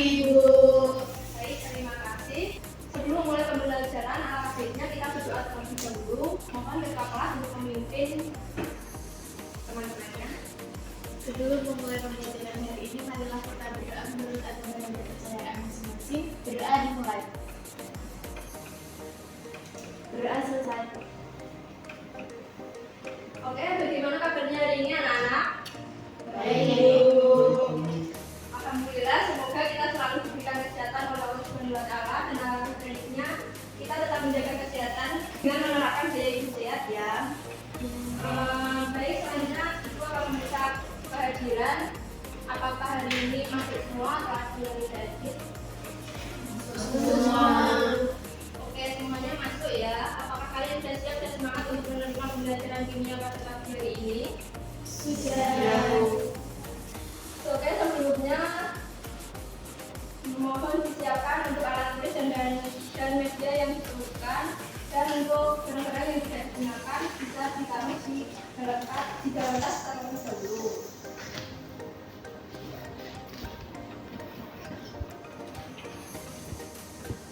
Ibu. Baik, terima kasih. Sebelum mulai pembelajaran ala baiknya kita berdoa terlebih dahulu. Mohon ketua kelas untuk memimpin teman-temannya. Sebelum memulai pembelajaran hari ini, marilah kita berdoa menurut agama dan kepercayaan masing-masing. Berdoa dimulai. Berdoa selesai. Oke, bagaimana kabarnya hari ini anak-anak? Baik, Ibu. Alhamdulillah, semoga kita selalu diberikan kesehatan oleh Allah Subhanahu wa Ta'ala dan alangkah baiknya kita tetap menjaga kesehatan dengan menerapkan gaya hidup sehat ya. Baik, selanjutnya Ibu akan memeriksa kehadiran. Apakah hari ini masuk semua kelas dari David? Semua. Oke, semuanya masuk ya. Apakah kalian sudah siap dan semangat untuk menerima pembelajaran kimia pada pagi hari ini? Sudah. Oke, sebelumnya mohon disiapkan untuk alat tulis dan media yang diperlukan, dan untuk barang-barang yang tidak digunakan bisa ditaruh di dalam tas terlebih dahulu.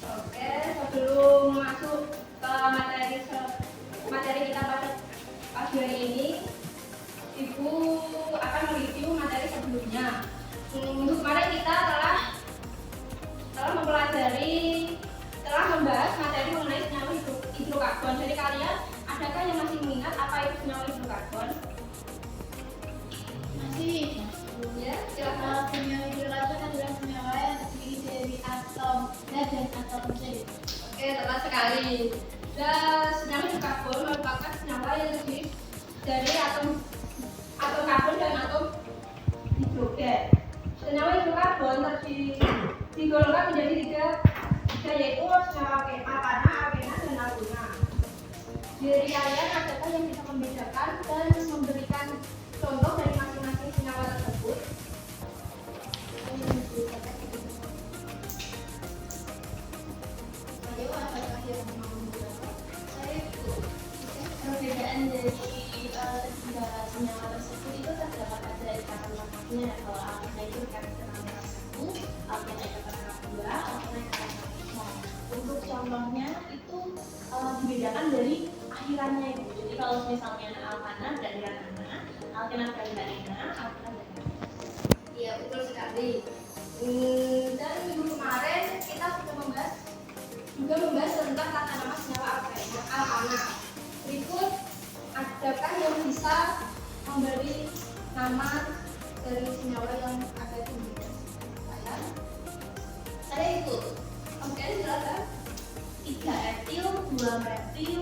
Oke, sebelum masuk ke materi kita pada pagi hari ini, Ibu akan mereview materi sebelumnya. Minggu kemarin kita telah membahas materi mengenai senyawa hidrokarbon. Dari kalian, adakah yang masih mengingat apa itu senyawa hidrokarbon? Masih. Ya, silakan. Senyawa hidrokarbon adalah senyawa yang terdiri dari atom zat dan atom oksigen. Oke, tepat sekali. Dan senyawa hidrokarbon merupakan senyawa yang terdiri dari atom karbon dan atom hidrogen. Senyawa hidrokarbon digolongkan menjadi tiga, yaitu senyawa alkana, alkena, dan alkena. Dari kalian adakah yang bisa membedakan dan memberikan contoh dari masing-masing senyawa tersebut? Ayo, apakah yang mau menjawab? Perbedaan dari ketiga senyawa tersebut itu terdapat pada ikatan lemaknya. Kalau alkana itu ikatan lemak 1, alkena ikatan lemak 2, alkena ikatan lemak 3. Untuk contohnya itu dibedakan dari akhirannya itu. Jadi kalau misalnya alkana berarti ana, alkena berarti ena, alkena berarti. Iya, betul sekali. Dan minggu kemarin kita sudah membahas tentang tata nama senyawa alkana. Berikut, adakah yang bisa memberi nama dari senyawa yang ada di saya? Saya ikut. Oke, silakan. 3 etil, 2 metil,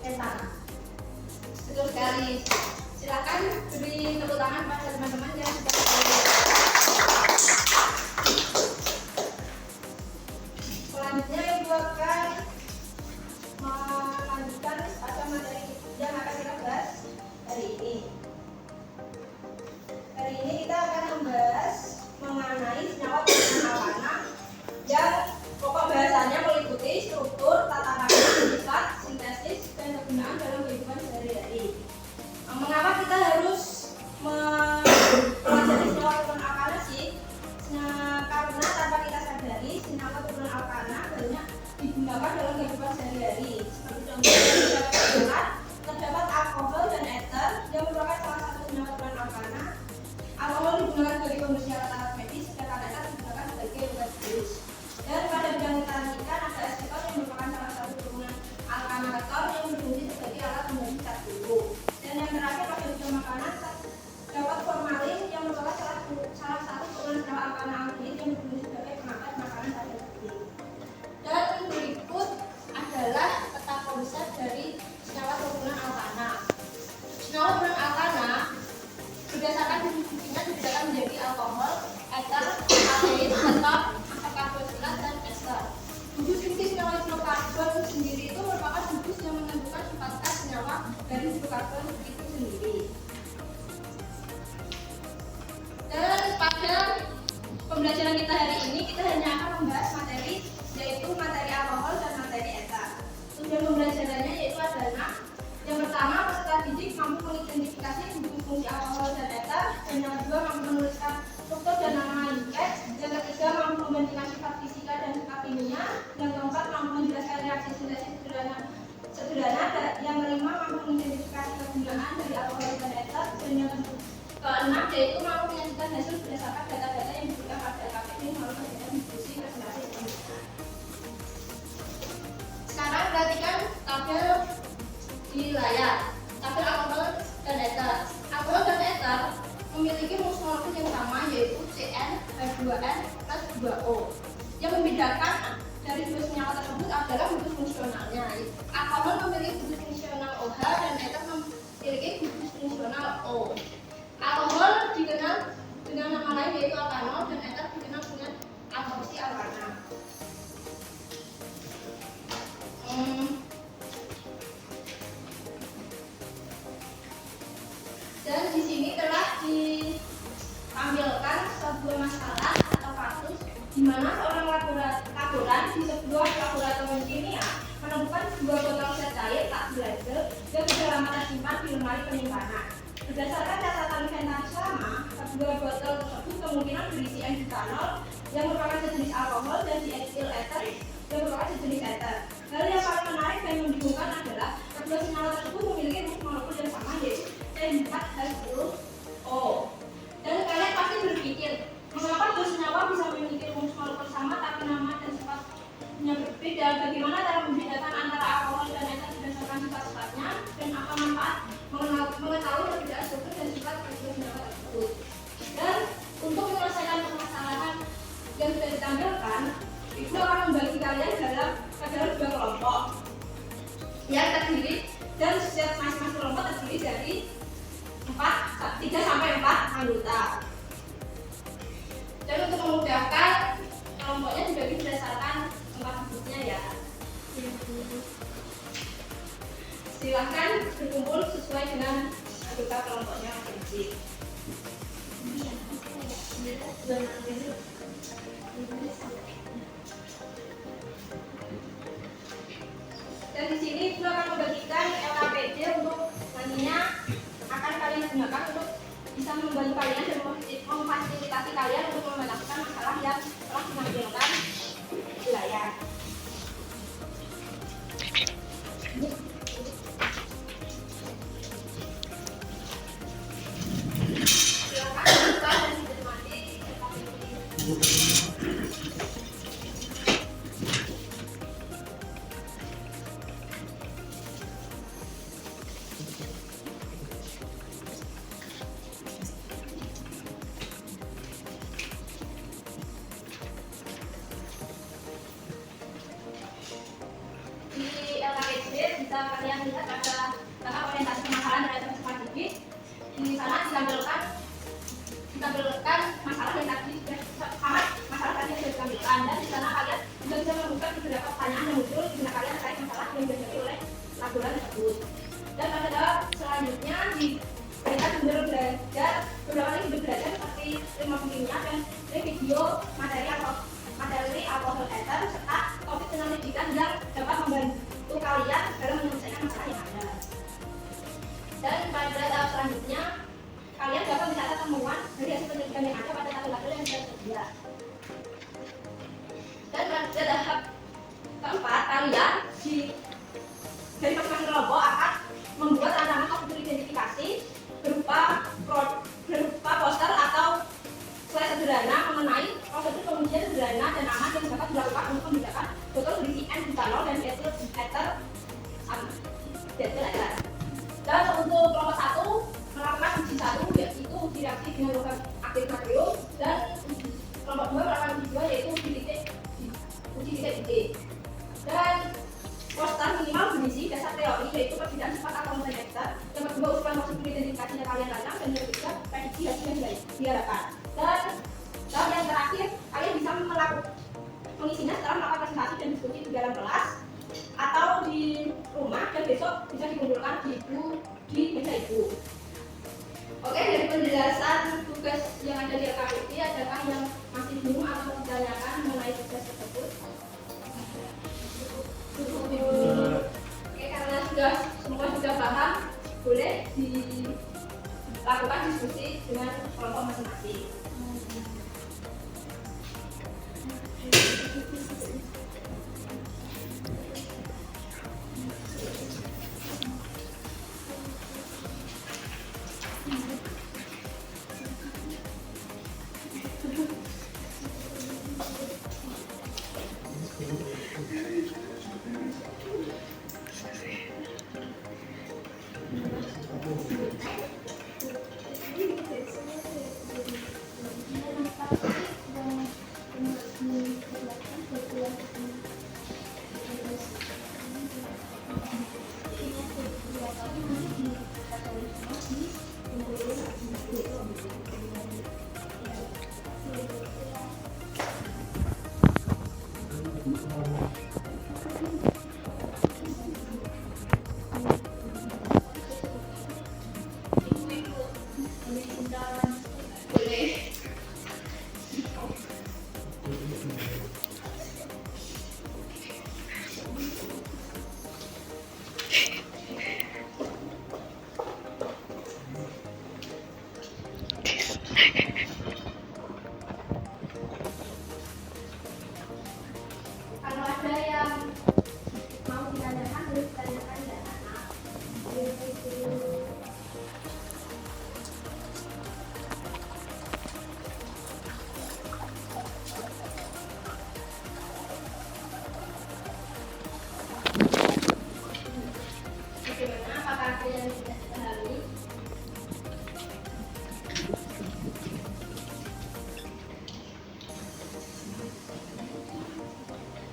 etan. Betul sekali. Silakan beri tepuk tangan pada teman-teman yang sudah bergabung. Selanjutnya Ibu akan melanjutkan pada materi yang akan kita bahas hari ini. Hari ini kita akan membahas mengenai senyawa alkana yang pokok bahasanya meliputi struktur, tata cara, sifat, sintesis, dan kegunaan dalam kehidupan sehari-hari. Mengapa kita harus mempelajari senyawa turunan alkana sih? Karena tanpa kita sadari, senyawa turunan alkana banyak digunakan dalam kehidupan sehari-hari. Seperti contohnya terdapat alkohol dan eter yang merupakan salah satu senyawa turunan alkana. Alkohol digunakan sebagai pembersih alat-alat medis, sedangkan eter digunakan sebagai obat bius. Dan pada bidang ketaranikan ada aseton yang merupakan salah satu turunan alkana keton yang berfungsi sebagai alat pembersih cat bulu. Dan yang terakhir pada bidang makanan terdapat formalin yang merupakan salah satu turunan senyawa alkana aldehyid yang berfungsi sebagai pengawet makanan pada daging. Dan berikut adalah peta konsep dari senyawa turunan alkana. Senyawa turunan alkana berdasarkan definisinya dibedakan menjadi alkohol, eter, aldehyid, keton, asam karboksilat, dan ester. Gugus fungsi senyawa hidrokarbon sendiri itu merupakan gugus yang menentukan sifat khas senyawa dari hidrokarbon itu sendiri. Dan pada pembelajaran kita hari ini kita hanya akan membahas materi, yaitu materi alkohol dan materi eter. Tujuan pembelajarannya yaitu adalah yang pertama, peserta didik mampu mengidentifikasi fungsi alkohol dan eter, dan yang kedua mampu menuliskan struktur dan nama linkage, dan di layar. Tabel alkohol dan ether. Alkohol dan ether memiliki rumus molekul yang sama, yaitu CnH2n plus 2O. Yang membedakan dari dua senyawa tersebut adalah gugus fungsionalnya. Alkohol memiliki gugus fungsional OH dan ether memiliki gugus fungsional O. Alkohol dikenal dengan nama lain yaitu alkanol dan ether dikenal dengan alkoksi alkana. Dan di sini telah ditampilkan sebuah masalah atau kasus di mana seorang laboran di sebuah laboratorium kimia menemukan sebuah botol zat cair tak berhasil yang sudah lama tersimpan di lemari penyimpanan. Berdasarkan catatan inventaris lama, kedua botol tersebut kemungkinan berisi N-butanol yang merupakan sejenis alkohol dan dietil ether yang merupakan sejenis ether. Hal yang paling menarik dan membingungkan adalah kedua senyawa tersebut memiliki rumus molekul yang sama, yaitu C4H10O. Dan kalian pasti berpikir, mengapa dua senyawa bisa memiliki rumus molekul sama tapi nama dan sifatnya berbeda? Bagaimana cara membedakan antara alkohol dan ether berdasarkan sifat-sifatnya, dan apa manfaat mengetahui perbedaan struktur dan sifat kedua senyawa tersebut? Dan untuk menyelesaikan permasalahan yang sudah ditampilkan, Ibu akan membagi kalian dalam dua kelompok yang terdiri, dan setiap masing-masing kelompok terdiri dari 3 sampai 4 anggota. Dan untuk memudahkan, kelompoknya dibagi berdasarkan tempat duduknya ya. Silahkan berkumpul sesuai dengan anggota kelompoknya masing-masing. Dan di sini Ibu akan membagikan LKPD untuk nantinya akan kalian gunakan untuk bisa membantu kalian dan memfasilitasi kalian untuk memecahkan masalah yang telah ditampilkan di layar. Silakan buka dan dicermati LKPD. Bisa kalian lihat ada orientasi permasalahan dan orientasi strategis. Di sana ditampilkan masalah yang tadi sudah masalah tadi sudah ditampilkan, dan di sana kalian juga bisa menemukan beberapa pertanyaan yang muncul di mana kalian terkait masalah yang dihadapi oleh laboratorium tersebut. Dan pada tahap selanjutnya kita benar belajar beberapa lagi belajar seperti ilmu kimia dan video materi alkohol ether serta topik penyelidikan yang dapat membantu kalian dalam menyelesaikan masalah yang ada. Dan pada tahap selanjutnya kalian dapat mencatat temuan dari hasil penyelidikan yang ada pada tabel-tabel yang sudah tersedia. Dan pada tahap keempat kalian dari masing-masing kelompok akan membuat rancangan prosedur identifikasi berupa poster atau slide sederhana mengenai prosedur pengujian sederhana dan aman yang dapat dilakukan untuk membedakan botol berisi N-butanol dan dietil ether. Dan untuk kelompok 1 melakukan uji 1 yaitu uji reaksi dengan logam aktif natrium, dan kelompok 2 melakukan uji 2 yaitu uji titik. Dan poster minimal berisi dasar teori yaitu perbedaan sifat alkohol dan ether. Yang kedua usulan prosedur identifikasinya kalian rancang, dan yang ketiga prediksi hasil yang diharapkan. Dan yang terakhir kalian bisa mengisinya setelah melakukan presentasi dan diskusi di dalam kelas atau di rumah, dan besok bisa dikumpulkan di meja ibu. Oke, dari penjelasan tugas yang ada di LKPD, adakah yang masih bingung atau ditanyakan mengenai tugas tersebut? Oke, karena semua sudah paham, boleh dilakukan diskusi dengan kelompok masing-masing. Kalau ada yang mau ditanyakan, boleh ditanyakan ya anak. Bagaimana? Apakah ada yang tidak dipahami?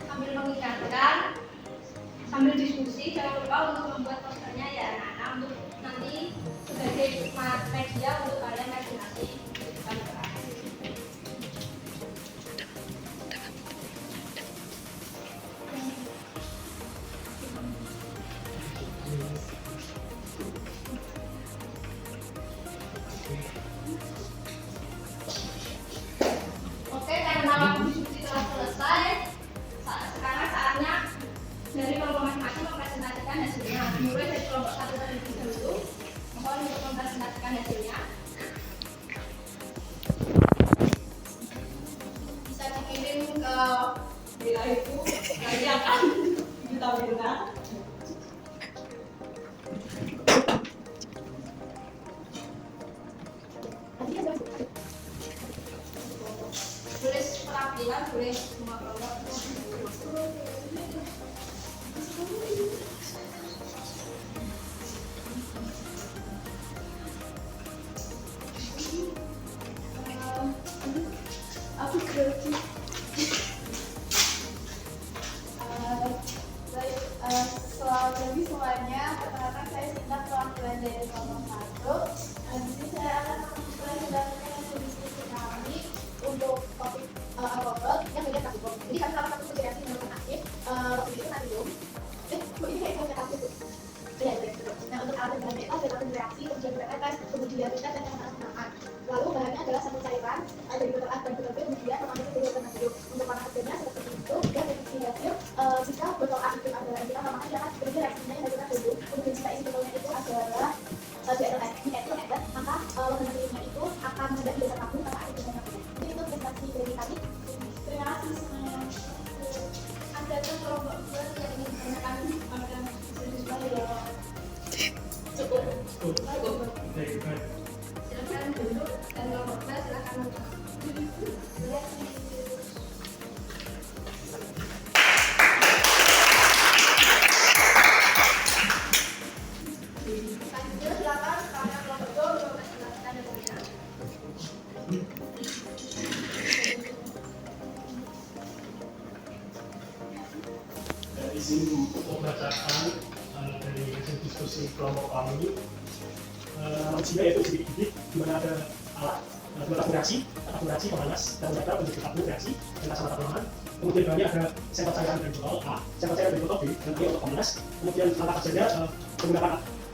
Sambil mengingatkan, sambil diskusi, jangan lupa untuk membuat posternya ya anak-anak, untuk nanti sebagai media untuk kalian masing-masing. Oke, karena waktu diskusi telah selesai, sekarang saatnya dari kelompok masing-masing mempresentasikan hasilnya. Mulai dari kelompok 1 terlebih dahulu, mohon untuk mempresentasikan hasilnya. Bisa dikirim ke Bila itu nanti akan ditampilkan. boleh penampilan, boleh semua kelompok. Aku grogi. Selamat pagi semuanya. Perkenalkan saya Sinta, perwakilan dari kelompok 1. Di sini saya akan mempresentasikan hasil diskusi kami untuk topik alkohol yang beda kategori. Jadi kami salah satu konsiderasi yang aktif. Waktu itu nanti belum. Ini kayak konsiderasi tuh. Ya, betul. Nah, untuk alat dan bebas dan alat reaksi, kemudian beretas, kemudian kita dan makan. Lalu bahannya adalah satu cairan, dari botol A dan botol B, kemudian memakai tubuh dan hidup. Untuk warna hasilnya seperti itu, dan definisi hasil, jika botol A itu adalah kita memakai dapat berarti reaksinya yang kita tunggu. Kemudian jika isi botolnya itu adalah DLS, maka warna hasilnya itu akan ada di dasar tabung karena ada banyak. Jadi itu prestasi dari kami. Terima kasih semuanya. Ada kelompok yang ingin ditanyakan pada siswa ya. Cukup. Silakan duduk dan kelompok B silakan duduk. Selanjutnya silakan kalian kelompok 2 mempresentasikan hasilnya. Izin membacakan dari hasil diskusi kelompok kami. Isinya yaitu sedikit di mana ada alat tabung reaksi, pemanas, dan mereka menjadi tabung reaksi dan asam perlahan. Kemudian bahannya ada sampel cairan dari botol A, sampel cairan dari botol B, dan ini untuk pemanas. Kemudian langkah kerjanya menggunakan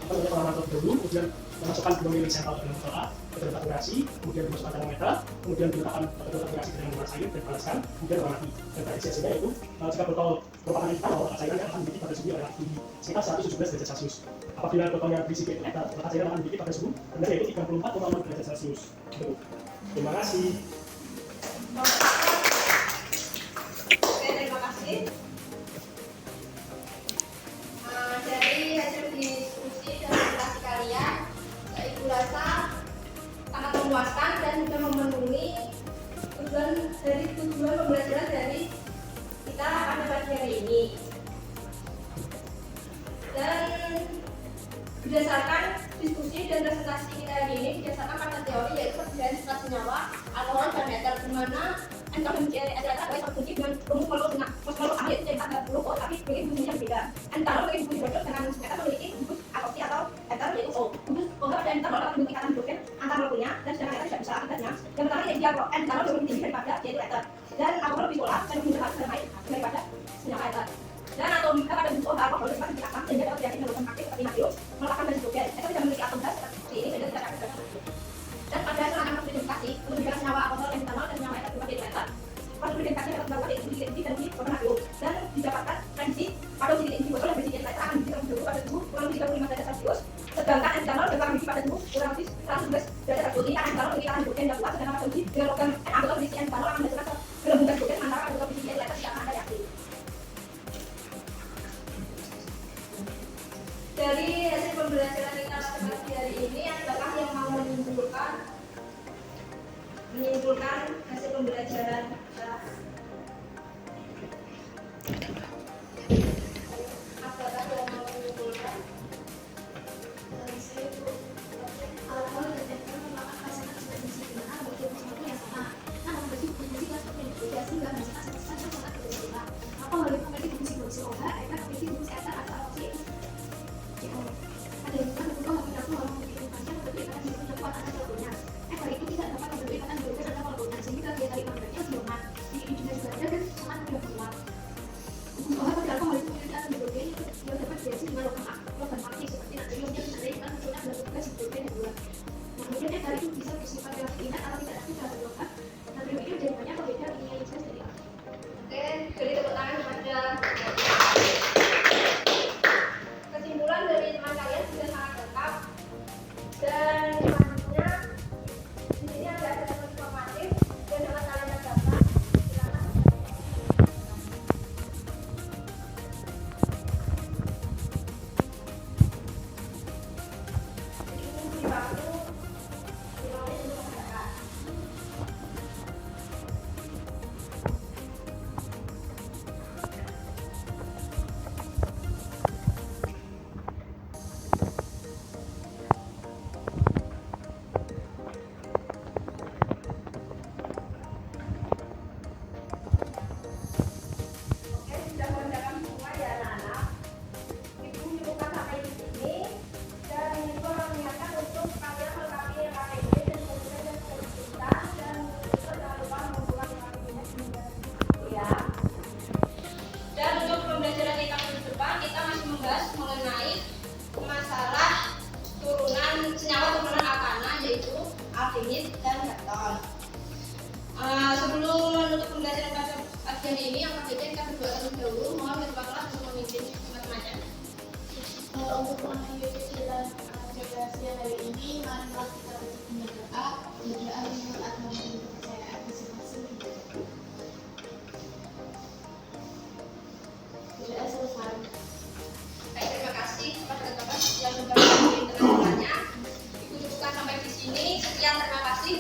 pengaman dahulu, kemudian memasukkan 2 ml sampel ke dalam botol A ke dalam tabung reaksi, kemudian dimasukkan termometer, kemudian diletakkan tabung reaksi ke dalam ruangan air dan panaskan, kemudian mati. Dan prediksi hasilnya itu jika botol merupakan hitam, maka cairannya akan memiliki pada suhu yang relatif tinggi, sekitar 117 derajat Celcius. Apabila botolnya berisi PET, maka cairan akan memiliki pada suhu rendah yaitu 34,6 derajat Celcius. Terima kasih. Oke, terima kasih. Dari hasil diskusi dan presentasi kalian, Ibu rasa sangat memuaskan dan juga memenuhi tujuan pembelajaran dari kita pada pagi hari ini. Dan berdasarkan diskusi diskusi dan presentasi kita hari ini berdasarkan pada teori yaitu perbedaan sifat senyawa, alkohol dan metal, di mana NaCl adalah solusi dengan rumus molekul A yaitu jadi 30 O, tapi memiliki fungsinya berbeda. Etanol memiliki fungsi hidrogen dengan metal memiliki gugus alkoksi atau eter yaitu O. Gugus O pada etanol dapat membentuk ikatan hidrogen antar molekulnya dan sedangkan eter tidak bisa akibatnya. Yang pertama yaitu etanol lebih tinggi daripada yaitu eter, dan alkohol lebih polar dan lebih cepat terbaik daripada senyawa eter. Dan atomika pada bentuk alkohol dapat dipecahkan sehingga dapat reaksi dengan aktif seperti natrium meletakkan gas hidrogen. Eter tidak memiliki atom gas seperti ini sehingga tidak akan terjadi. Dan pada serangan identifikasi untuk membedakan senyawa alkohol dan etanol dan senyawa eter berupa yaitu eter. Pada identifikasi dapat dilakukan yaitu uji dan uji natrium dan didapatkan prediksi pada uji identifikasi botol dan prediksi eter akan diuji terlebih dahulu pada suhu kurang lebih 35 derajat Celcius. Sedangkan etanol dapat diuji pada suhu kurang lebih 111 derajat Celcius. Ini etanol memiliki ikatan hidrogen yang kuat, sedangkan pada uji dengan logam Na botol berisi etanol akan menghasilkan gelembung gas hidrogen sementara pada botol berisi eter tidak akan ada reaksi. Dari hasil pembelajaran kita pada pagi hari ini, adakah yang mau menyimpulkan hasil pembelajaran kita? Apakah yang mau menyimpulkan? Alkohol dan etanol merupakan pasangan sejenis kimia bagi sesuatu yang sama. Namun bagi fungsi gas berbeda sehingga menghasilkan sifat yang sangat berbeda. Alkohol memiliki fungsi OH, etanol memiliki fungsi eter atau oksi. Ada yang berubah menjadi memiliki fungsi yang berbeda dengan yang kuat antara molekulnya. Eter itu tidak dapat membentuk ikatan hidrogen antara molekulnya sehingga dia dari membentuknya siluman. Ini juga ada dan sangat mudah keluar. OH pada alkohol itu memiliki atom hidrogen yang dapat bereaksi dengan logam aktif seperti natrium yang menarik munculnya gelembung gas hidrogen yang dua. Kemudian eter itu bisa bersifat reaktif inert atau tidak aktif dalam logam. Natrium itu jadi banyak berbeda ininya gas dari A. Oke, beri tepuk tangan kepada kesimpulan dari teman kalian sudah sangat lengkap. Dan selanjutnya di sini ada catatan informatif yang dapat kalian daftar. Silakan. Ini beri waktu 5 menit untuk mengerjakan. Oke, sudah mengerjakan semua ya anak-anak. Ibu cukupkan sampai di sini. Dan ibu mengingatkan untuk kalian melengkapi KTP dan kemudian yang sertifikat dan jangan lupa mengumpulkan KTP-nya juga. Ya. Dan untuk pembelajaran kita minggu depan kita masih membahas mengenai masalah senyawa turunan alkana yaitu aldehyde dan keton. Sebelum menutup pembelajaran pada pagi hari ini, yang pertama kita berdoa terlebih dahulu. Mohon ketua kelas untuk memimpin teman-temannya. Untuk mengakhiri dalam generasi hari ini, marilah kita berdoa menurut agama dan kepercayaan masing-masing. Berdoa selesai. Baik, terima kasih kepada ketua kelas yang sudah memimpin teman-temannya. Ibu cukupkan sampai di sini. Sekian, terima kasih.